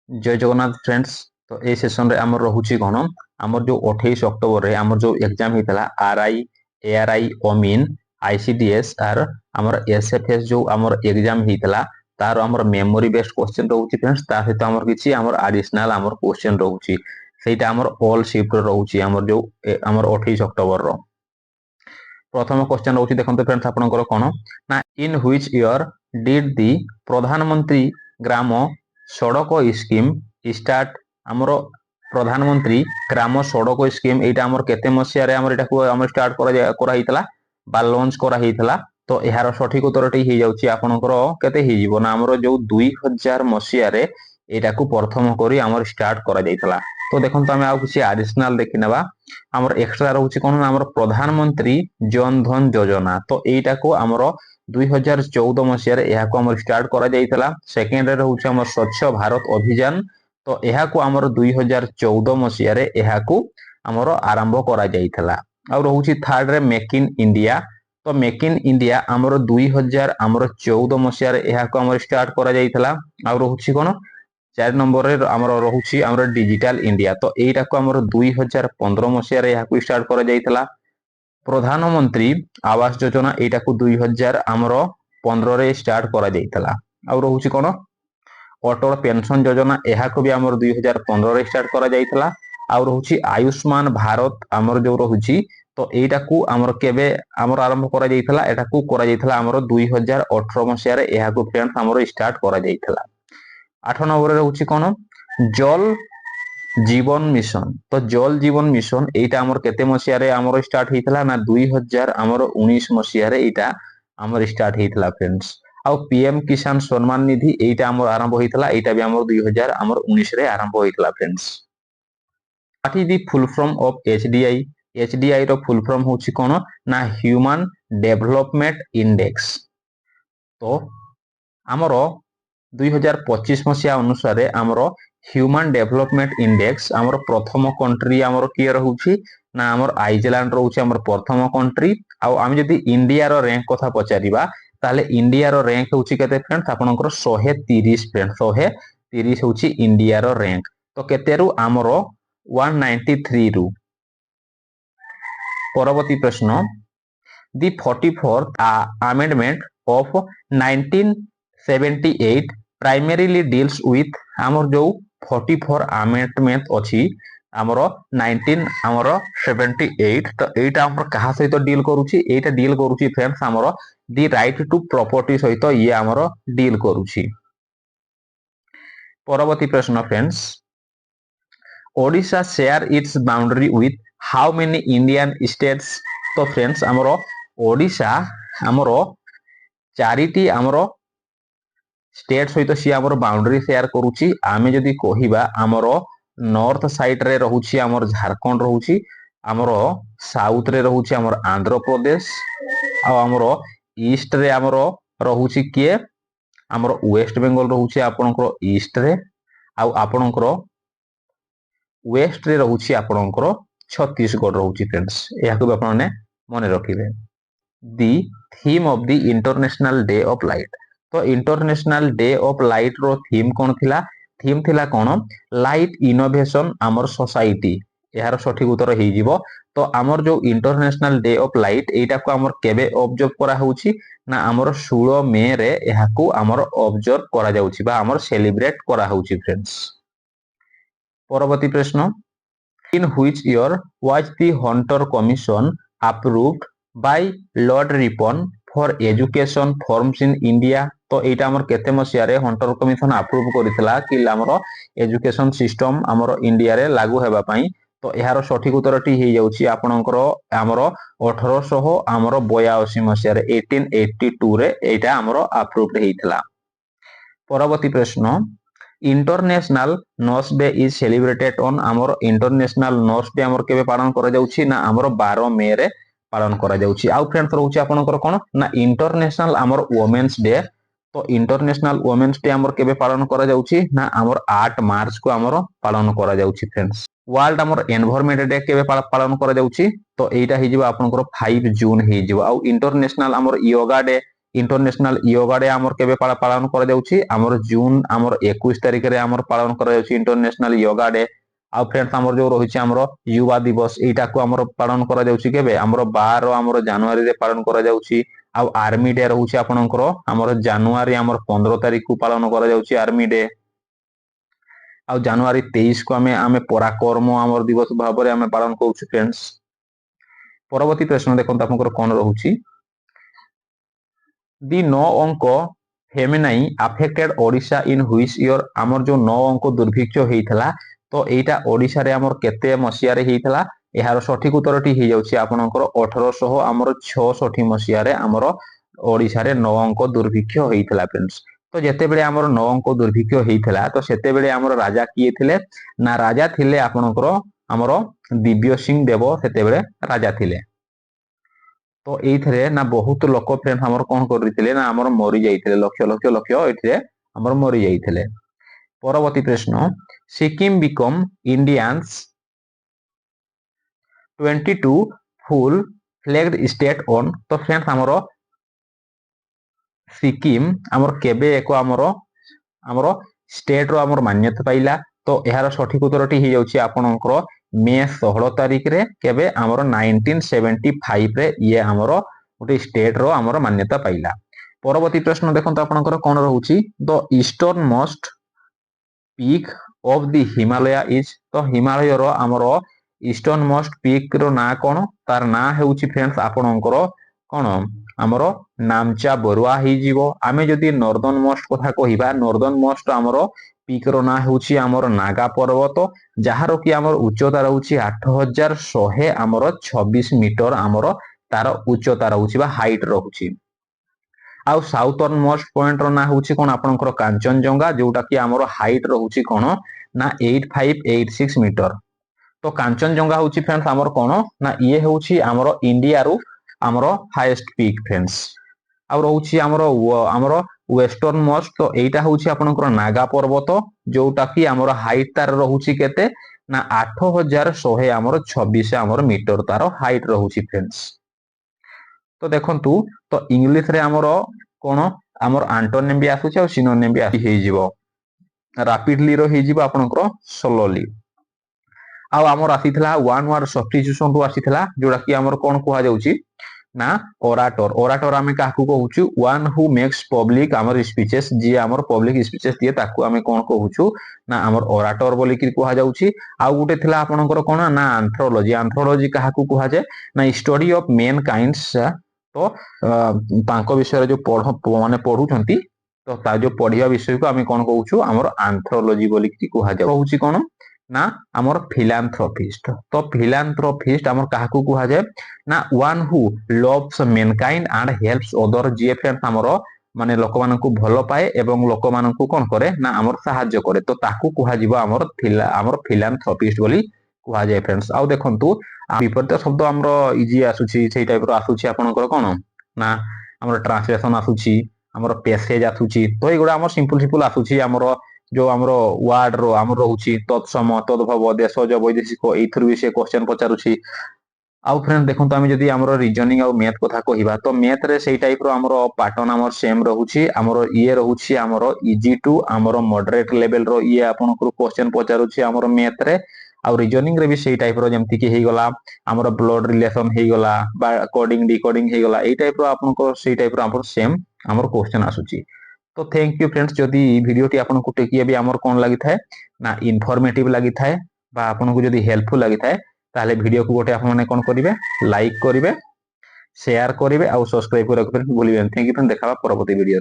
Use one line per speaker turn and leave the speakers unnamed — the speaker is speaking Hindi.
जय जगन्नाथ फ्रेंड्स। तो ए सेशन रे हमर रहउची कोन हमर जो 28 अक्टोबर रे हमर जो एग्जाम हितला आरआई एआरआई ओमिन आईसीडीएस आर हमर एसएफएस जो हमर एग्जाम हितला तार हमर मेमोरी बेस्ड क्वेश्चन रहउची फ्रेंड्स। ता सहित हमर किछि हमर एडिशनल हमर क्वेश्चन रहउची सेटा हमर ऑल शिफ्ट रहउची हमर जो हमर 28 अक्टोबर रो प्रथम क्वेश्चन रहउची देखंतु फ्रेंड्स आपनकर कोन ना इन व्हिच ईयर डिड दी प्रधानमंत्री ग्राम सड़क स्कीम स्टार्ट हमर प्रधानमंत्री ग्राम सड़क स्कीम एटा हमर केते मसिया रे हमर एटा को हमर स्टार्ट करा हितला बा लॉन्च करा हितला। तो एहार सठिक उत्तरटी हे जाउची आपनकर केते हे जीवो ना हमर जो 2000 मसिया रे एटा को प्रथम करी हमर स्टार्ट करा जाइतला। तो देखंतु हमें आ किछि एडिशनल देखिनबा हमर एक्स्ट्रा रहउची कोन हमर प्रधानमंत्री जन धन योजना। तो एटा को हमर 2014 मसिया रे एहा को हमर स्टार्ट करा जाइतला। सेकेंड रे रहउची हमर स्वच्छ भारत अभियान। तो एहा को हमर 2014 मसिया रे एहा को हमर आरंभ करा जाइतला। आ रहउची थर्ड रे मेक इन इंडिया। तो मेक इन इंडिया हमर 2014 मसिया रे एहा को हमर स्टार्ट करा जाइतला। आ रहउची कोन 4 नंबर रे हमर रहउची हमर डिजिटल इंडिया। तो एटा को हमर 2015 मसिया रे एहा को स्टार्ट करा जाइतला। प्रधानमंत्री आवास योजना एटा को 2015 रे स्टार्ट करा जाइतला। आ रहउची कोन अटल पेंशन योजना एहा को भी हमर 2015 रे स्टार्ट करा जाइतला। आ रहउची आयुष्मान भारत हमर जो रहउची तो एटा को हमर केबे हमर आरंभ करा जाइतला एटा को करा जाइतला हमर 2018 मसिया रे एहा को फ्रेंड्स हमर स्टार्ट करा जाइतला। 8 नंबर रे रहउची कोन जल जीवन मिशन। तो जल जीवन मिशन एटा हमर केते मसिया रे हमर स्टार्ट हितला ना 2019 मसिया रे एटा हमर स्टार्ट हितला फ्रेंड्स। आ पीएम किसान सम्मान निधि एटा हमर आरंभ होइतला एटा भी हमर 2019 रे आरंभ होइतला friends. What is the full form of HDI? HDI रो फुल फॉर्म होछि कोन ना ह्यूमन डेवलपमेंट इंडेक्स। तो हमर 2025 मसिया अनुसार हमर ह्यूमन डेवलपमेंट इंडेक्स हमर प्रथम कंट्री हमर किए रहउछि ना हमर आइसलैंड रहउछि हमर प्रथम कंट्री। आ हम जदि इंडिया रो रैंक कथा पचारिबा ताले इंडिया रो रैंक होछि केते फ्रेंड्स आपनकर 130 फ्रेंड्स 130 होछि इंडिया रो रैंक। तो केते रु हमर 193 रु। परवर्ती प्रश्न दी 44th amendment of 1978 primarily deals with हमर जो 44 अमेंडमेंट अछि हमर 1978 तो एटा हमर कहा सहित डील करूछि एटा डील करूछि फ्रेंड्स हमर दी राइट टू प्रॉपर्टी सहित ये हमर डील करूछि। परवर्ती प्रश्न friends Odisha share its boundary with how many Indian states? तो फ्रेंड्स हमर ओडिशा हमर चारिटी हमर स्टेट सहित सी हमर बाउंड्री शेयर करूछि। आमे जदि कहिबा हमर नॉर्थ साइड रे रहउछि हमर झारखंड रहउछि हमर साउथ रे रहउछि हमर आंध्र प्रदेश आ हमर ईस्ट रे हमर रहउछि के हमर वेस्ट बंगाल रहउछि आपनकर ईस्ट रे आ आपनकर वेस्ट रे रहउछि आपनकर छत्तीसगढ़ रहउछि फ्रेंड्स। एहा को आपन ने मने रखिबे। The theme of the international day of light. तो इंटरनेशनल डे ऑफ लाइट रो थीम कोन थिला? थीम थिला कोन लाइट इनोवेशन हमर सोसाइटी। एहार सठिक उत्तर हे जीवो। तो हमर जो इंटरनेशनल डे ऑफ लाइट एटा को हमर केबे ऑब्जर्व करा होउछि ना हमर 16 मई रे एहा को हमर ऑब्जर्व करा जाउछि बा हमर सेलिब्रेट करा होउछि फ्रेंड्स। परवर्ती प्रश्न इन which year was the Hunter commission approved by Lord Ripon for education forms in India? तो एटा हमर केते मसिया रे हंटर कमीशन अप्रूव करितला कि हमर एजुकेशन सिस्टम हमर इंडिया रे लागू हेबा पई। तो एहार सठिक उत्तरटी हे जाउछि आपनकर हमर 1800 हमर 82 मसिया रे 1882 रे एटा हमर अप्रूव्ड हेइतला। परवर्ती प्रश्न international nurse day is celebrated on हमर इंटरनेशनल नर्स डे हमर केबे पालन करा जाउछि ना हमर 12 मई रे पालन करा जाउछि। आ फ्रेंड्स रहउछि आपनकर कोन ना इंटरनेशनल हमर वुमेन्स डे। तो इंटरनेशनल वुमेन्स डे हमर केबे पालन करा जाउछि ना हमर 8 मार्च को हमर पालन करा जाउछि फ्रेंड्स। वर्ल्ड हमर एनवायरनमेंट डे केबे पालन करा जाउछि? तो एटा हे जिवो आपनकर 5 जून हे जिवो। आ इंटरनेशनल हमर yoga day international yoga day आमर केबे पालन करा जाउछि आमर जून आमर 21 तारिख रे आमर पालन करा जाउछि इंटरनेशनल योगा डे। आ फ्रेंड्स आमर जो रहिछि आमर युवा दिवस एटा को आमर पालन करा जाउछि केबे आमर 12 आमर जनवरी रे पालन करा जाउछि। आ आर्मी डे रहुछि आपनकर आमर जनवरी आमर 15 तारिख को पालन करा जाउछि आर्मी डे। आ जनवरी 23 को आमे पराक्रम आमर दिवस भाव रे आमे पालन करूछु फ्रेंड्स। परवर्ती प्रश्न देखंत आपनकर कोन रहुछि दी 9 अंक famine affected Odisha in which year आमर जो 9 अंक दुर्भिक्ष हेइथला तो एटा ओडिशा रे आमर केते मसिया रे हेइथला एहार सठिक उत्तरटी हे जाउछि आपनकर 1800 आमर 66 मसिया रे आमर ओडिशा रे 9 अंक दुर्भिक्ष हेइथला फ्रेंड्स। तो जेते बेले आमर 9 अंक दुर्भिक्ष हेइथला तो सेते बेले आमर राजा किए थिले ना राजा थिले आपनकर आमर दिव्य सिंह देव सेते बेले राजा थिले। तो एइथरे ना बहुत लोक फ्रेंड्स हमर कोन करिथिले ना हमर मरि जाइथिले लक्ष एथिरे हमर मरि जाइथिले। परवर्ती प्रश्न Sikkim become Indians 22 full flagged state on. तो फ्रेंड्स हमर सिक्किम हमर केबे एको हमर स्टेट रो हमर मान्यता पाइला तो एहार सठिक उत्तरटी हे जाउछि आपनकर मे 16 तारिख रे केबे हमर 1975 रे ये हमर गोटे स्टेट रो हमर मान्यता पाइला। परवर्ती प्रश्न देखंत आपनकर कोन रहुछि the eastern most peak of the Himalaya is. तो हिमालय रो हमर ईस्टर्न मोस्ट पीक रो ना कोन तार ना हेउछि फ्रेंड्स आपनकर कोन हमर नामचा बरुआ हे जीवो। आमे जदी नॉर्दर्न मोस्ट कथा कहिबा नॉर्दर्न मोस्ट हमर पीक रो ना हेउछि हमर नागा पर्वत जहार कि हमर उच्चता रहउछि 8100 हमर 26 मीटर हमर तार उच्चता रहउछि बा हाइट रहउछि। आ साउथर्न मोस्ट पॉइंट रो ना होछि कोन आपनकर कांचनजंगा जोटा कि हमर हाइट रहउछि कोन ना 8586 मीटर। तो कांचनजंगा होछि फ्रेंड्स हमर कोन ना ये होछि हमर इंडिया रो हमर हाईएस्ट पीक फ्रेंड्स। आ रहउछि हमर वेस्टर्न मोस्ट तो एटा होछि आपनकर नागा पर्वत जोटा कि हमर हाइट तार रहउछि केते ना 8100 हमर 26 हमर मीटर तार हाइट रहउछि फ्रेंड्स। तो देखंतु तो इंग्लिश रे हमर कोन हमर एंटोनिम भी आसुछि और सिनोनिम भी आसी हे जिवो रैपिडली रो हे जिवो आपनकर स्लोली। आ हमर आसीथला वन वर्ड सब्स्टिट्यूशन रो आसीथला जोडा कि हमर कोन कोहा जाउछि ना ओराटर। ओराटर आमे काकू कहउछु वन हु मेक्स पब्लिक हमर स्पीचेस जे हमर पब्लिक स्पीचेस दिए ताकू आमे कोन कहउछु ना हमर ओराटर बोली कि कोहा जाउछि। आ गुटे थिला आपनकर कोन ना एंथ्रोलॉजी। एंथ्रोलॉजी काकू कोहा जे ना स्टडी ऑफ मेन काइंड्स। तो तांको विषय जो माने पढुछंती तो ता जो पढिया विषय को आमे कोन कहउछु हमर एंथ्रोलॉजी बोली कि कोहा जा कहउछि कोन ना हमर फिलांथ्रोपिस्ट। तो फिलांथ्रोपिस्ट हमर काहाकू कोहा जाय ना one who loves Mankind and helps other J friends हमर माने लोक मानकू भलो पाए एवं लोक मानकू कोन करे ना हमर सहाय्य करे तो ताकू कोहा जिवो हमर फिलांथ्रोपिस्ट बोली कोहा जाय फ्रेंड्स। आ देखंतु विपरीत शब्द हमर इजी आसुछि सेही टाइप रो आसुछि आपनकर कोन ना हमर ट्रांसलेशन आसुछि हमर पैसेज आसुछि। तो एगुडा हमर सिंपल आसुछि हमर जो हमर वर्ड रो हमर रहउछि तत्सम तद्भव देशज वैदेशिक एथुर विषय क्वेश्चन पचारुछि। आउ फ्रेंड्स देखंतु आमे जदी हमर रीजनिंग आ मैथ कथा कहिबा तो मैथ रे सेही टाइप रो हमर पैटर्न हमर सेम रहउछि। हमर ये रहउछि हमर इजी टू हमर मॉडरेट लेवल रो ये आपनकर क्वेश्चन पचारुछि हमर मैथ रे। आ रीजनिंग रे भी सेही टाइप रो जेमति कि हे गला हमर ब्लड रिलेशन हे गला बा कोडिंग डिकोडिंग हे गला ए टाइप रो आपनकर सेही टाइप रो हमर सेम हमर क्वेश्चन आसुछि। तो थैंक यू फ्रेंड्स जदी वीडियो टी आपन को टेकिए भी हमर कोन लागि थाए ना इनफॉर्मेटिव लागि थाए बा आपन को जदी हेल्पफुल लागि थाए ताले वीडियो को गोटे आपन माने कोन करिवे लाइक करिवे शेयर करिवे आ सब्सक्राइब करे भूलिबेन। थैंक यू फ्रेंड्स देखाबा परवर्ती वीडियो।